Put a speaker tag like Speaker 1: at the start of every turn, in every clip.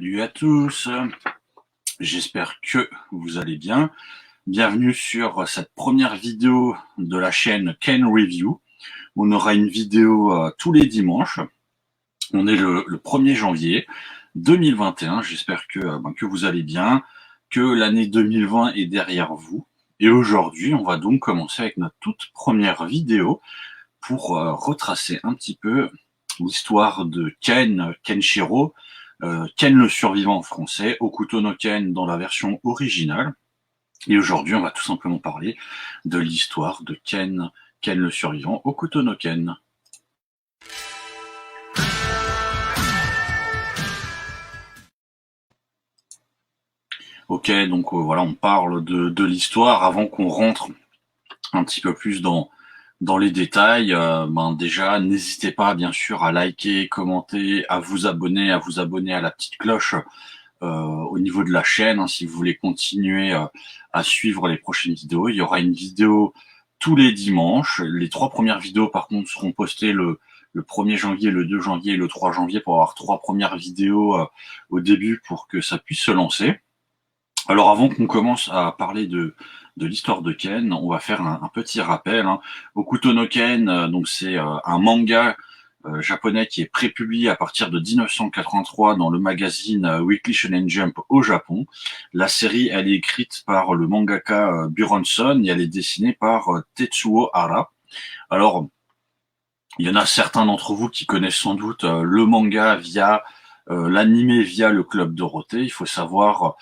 Speaker 1: Salut à tous, j'espère que vous allez bien. Bienvenue sur cette première vidéo de la chaîne Ken Review. On aura une vidéo tous les dimanches. On est le 1er janvier 2021. J'espère que vous allez bien, que l'année 2020 est derrière vous. Et aujourd'hui, on va donc commencer avec notre toute première vidéo pour retracer un petit peu l'histoire de Kenshiro, Ken le survivant en français, Hokuto no Ken dans la version originale. Et aujourd'hui, on va tout simplement parler de l'histoire de Ken le survivant, Hokuto no Ken. Ok, donc voilà, on parle de l'histoire avant qu'on rentre un petit peu plus dans les détails. Déjà, n'hésitez pas bien sûr à liker, commenter, à vous abonner à la petite cloche au niveau de la chaîne, si vous voulez continuer à suivre les prochaines vidéos. Il y aura une vidéo tous les dimanches. Les 3 premières vidéos par contre seront postées le 1er janvier, le 2 janvier et le 3 janvier pour avoir 3 premières vidéos au début pour que ça puisse se lancer. Alors avant qu'on commence à parler de l'histoire de Ken, on va faire un petit rappel. Hokuto no Ken, donc c'est un manga japonais qui est prépublié à partir de 1983 dans le magazine Weekly Shonen Jump au Japon. La série, elle est écrite par le mangaka Buronson et elle est dessinée par Tetsuo Hara. Alors, il y en a certains d'entre vous qui connaissent sans doute le manga via l'animé via le Club Dorothée. Il faut savoir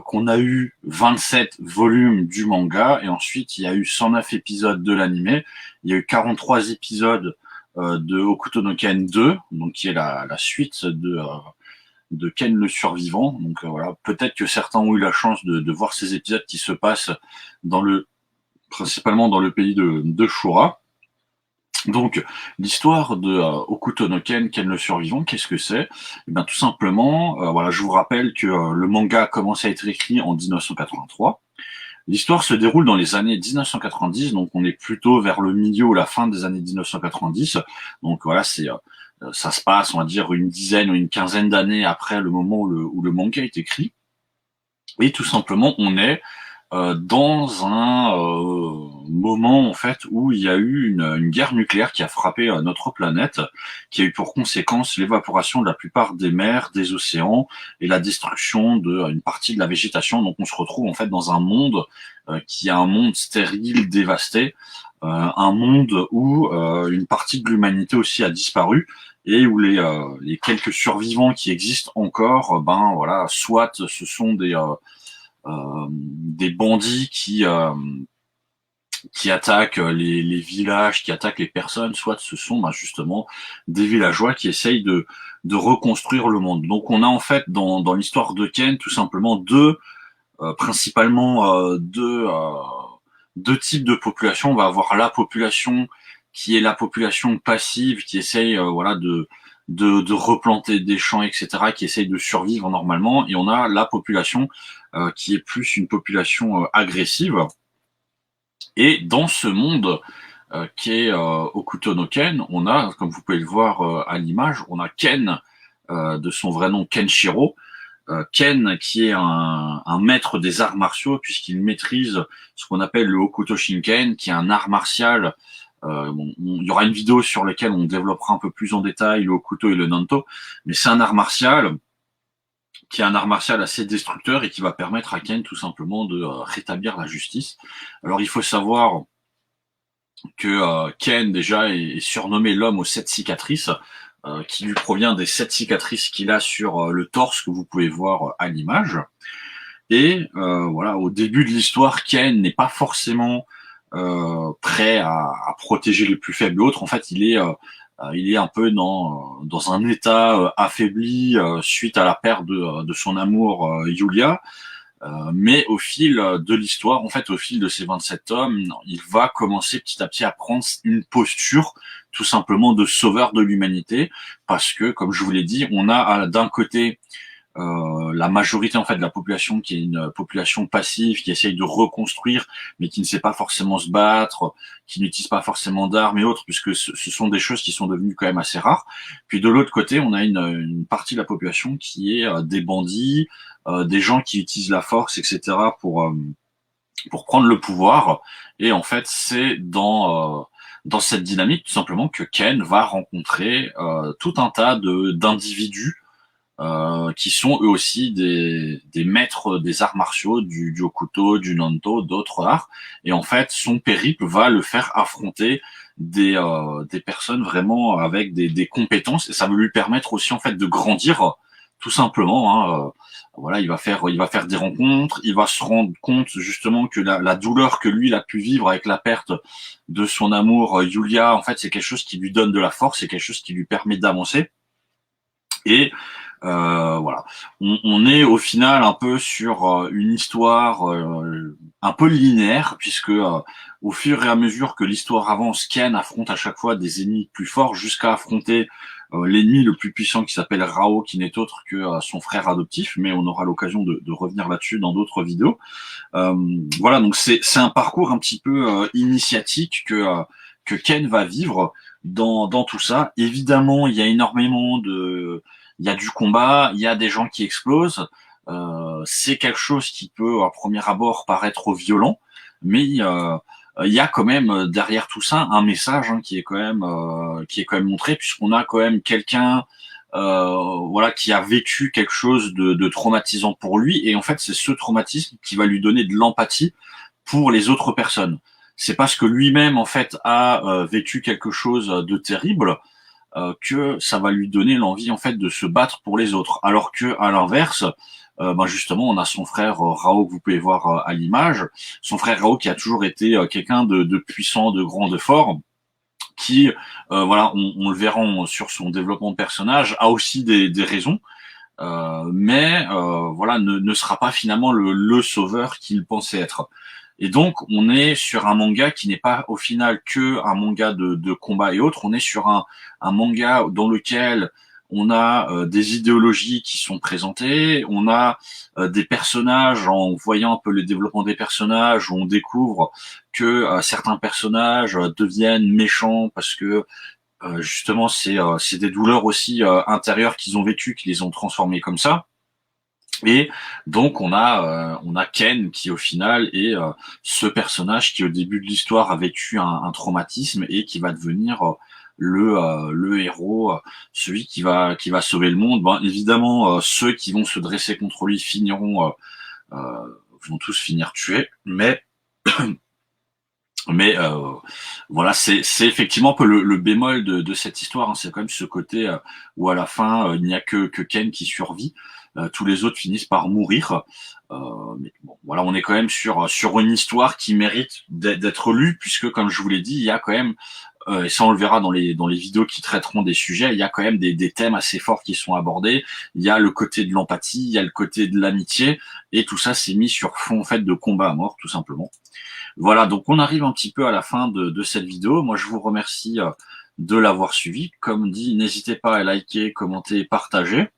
Speaker 1: qu'on a eu 27 volumes du manga et ensuite il y a eu 109 épisodes de l'animé. Il y a eu 43 épisodes de Hokuto no Ken 2, donc qui est la suite de Ken le survivant. Donc voilà, peut-être que certains ont eu la chance de voir ces épisodes qui se passent principalement dans le pays de Shura. Donc, l'histoire de Hokuto no Ken, Ken le survivant, qu'est-ce que c'est? Eh bien, tout simplement, voilà, je vous rappelle que le manga a commencé à être écrit en 1983. L'histoire se déroule dans les années 1990, donc on est plutôt vers le milieu ou la fin des années 1990. Donc voilà, ça se passe, on va dire, une dizaine ou une quinzaine d'années après le moment où le manga est écrit. Et tout simplement, on est dans un moment en fait où il y a eu une guerre nucléaire qui a frappé notre planète, qui a eu pour conséquence l'évaporation de la plupart des mers, des océans et la destruction d'une partie de la végétation. Donc on se retrouve en fait dans un monde qui est un monde stérile, dévasté, un monde où une partie de l'humanité aussi a disparu et où les quelques survivants qui existent encore, voilà, soit ce sont des bandits qui attaquent les villages, qui attaquent les personnes, soit ce sont justement des villageois qui essayent de reconstruire le monde. Donc on a en fait dans l'histoire de Ken tout simplement principalement deux types de population. On va avoir la population qui est la population passive, qui essaye voilà de replanter des champs, etc., qui essaye de survivre normalement, et on a la population qui est plus une population agressive. Et dans ce monde qui est Hokuto no Ken, on a, comme vous pouvez le voir à l'image, on a Ken de son vrai nom Kenshiro, Ken qui est un maître des arts martiaux puisqu'il maîtrise ce qu'on appelle le Hokuto Shinken, qui est un art martial. Il y aura une vidéo sur laquelle on développera un peu plus en détail le Hokuto et le Nanto, mais c'est un art martial qui est un art martial assez destructeur et qui va permettre à Ken tout simplement de rétablir la justice. Alors il faut savoir que Ken déjà est surnommé l'homme aux 7 cicatrices, qui lui provient des 7 cicatrices qu'il a sur le torse que vous pouvez voir à l'image. Et voilà, au début de l'histoire, Ken n'est pas forcément prêt à protéger les plus faibles. L'autre, en fait, il est un peu dans un état affaibli suite à la perte de son amour Yulia. Mais au fil de l'histoire, en fait, au fil de ces 27 tomes, il va commencer petit à petit à prendre une posture tout simplement de sauveur de l'humanité, parce que, comme je vous l'ai dit, on a d'un côté la majorité en fait de la population qui est une population passive, qui essaye de reconstruire, mais qui ne sait pas forcément se battre, qui n'utilise pas forcément d'armes et autres, puisque ce sont des choses qui sont devenues quand même assez rares. Puis de l'autre côté, on a une partie de la population qui est des bandits, des gens qui utilisent la force, etc. pour prendre le pouvoir. Et en fait, c'est dans cette dynamique tout simplement que Ken va rencontrer tout un tas de d'individus qui sont eux aussi des maîtres des arts martiaux, du Hokuto, du Nanto, d'autres arts. Et en fait, son périple va le faire affronter des personnes vraiment avec des compétences, et ça va lui permettre aussi en fait de grandir tout simplement. Voilà, il va faire des rencontres, il va se rendre compte justement que la douleur que lui il a pu vivre avec la perte de son amour Yulia, en fait, c'est quelque chose qui lui donne de la force, c'est quelque chose qui lui permet d'avancer. Et voilà, on est au final un peu sur une histoire un peu linéaire, puisque au fur et à mesure que l'histoire avance, Ken affronte à chaque fois des ennemis plus forts jusqu'à affronter l'ennemi le plus puissant qui s'appelle Rao, qui n'est autre que son frère adoptif, mais on aura l'occasion de revenir là-dessus dans d'autres vidéos. Voilà, donc c'est un parcours un petit peu initiatique que Ken va vivre dans tout ça. Évidemment, il y a énormément il y a du combat, il y a des gens qui explosent. C'est quelque chose qui peut, à premier abord, paraître violent, mais il y a quand même derrière tout ça un message qui est quand même montré, puisqu'on a quand même quelqu'un voilà qui a vécu quelque chose de traumatisant pour lui, et en fait c'est ce traumatisme qui va lui donner de l'empathie pour les autres personnes. C'est parce que lui-même en fait a vécu quelque chose de terrible que ça va lui donner l'envie en fait de se battre pour les autres. Alors que à l'inverse, justement, on a son frère Rao que vous pouvez voir à l'image. Son frère Rao qui a toujours été quelqu'un de puissant, de grand, de fort, qui, voilà, on le verra sur son développement de personnage, a aussi des raisons. Mais voilà, ne sera pas finalement le sauveur qu'il pensait être. Et donc, on est sur un manga qui n'est pas au final que un manga de combat et autres. On est sur un manga dans lequel on a des idéologies qui sont présentées, on a des personnages, en voyant un peu le développement des personnages, où on découvre que certains personnages deviennent méchants parce que justement c'est des douleurs aussi intérieures qu'ils ont vécues qui les ont transformés comme ça. Et donc on a Ken qui au final est ce personnage qui au début de l'histoire a vécu un traumatisme et qui va devenir le héros, celui qui va sauver le monde. Bon, évidemment, ceux qui vont se dresser contre lui vont tous finir tués, mais voilà, c'est effectivement un peu le bémol de cette histoire. C'est quand même ce côté où à la fin il n'y a que Ken qui survit. Tous les autres finissent par mourir. Mais bon, voilà, on est quand même sur une histoire qui mérite d'être lue, puisque comme je vous l'ai dit, il y a quand même, et ça on le verra dans les vidéos qui traiteront des sujets, il y a quand même des thèmes assez forts qui sont abordés. Il y a le côté de l'empathie, il y a le côté de l'amitié, et tout ça c'est mis sur fond en fait de combat à mort, tout simplement. Voilà, donc on arrive un petit peu à la fin de cette vidéo. Moi je vous remercie de l'avoir suivi. Comme dit, n'hésitez pas à liker, commenter, partager.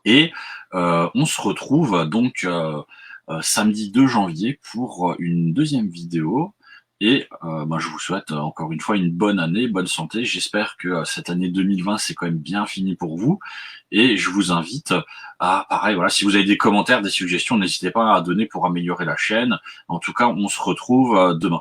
Speaker 1: Et on se retrouve donc samedi 2 janvier pour une deuxième vidéo. Et je vous souhaite encore une fois une bonne année, bonne santé. J'espère que cette année 2020 c'est quand même bien fini pour vous. Et je vous invite à, pareil, voilà, si vous avez des commentaires, des suggestions, n'hésitez pas à donner pour améliorer la chaîne. En tout cas, on se retrouve demain.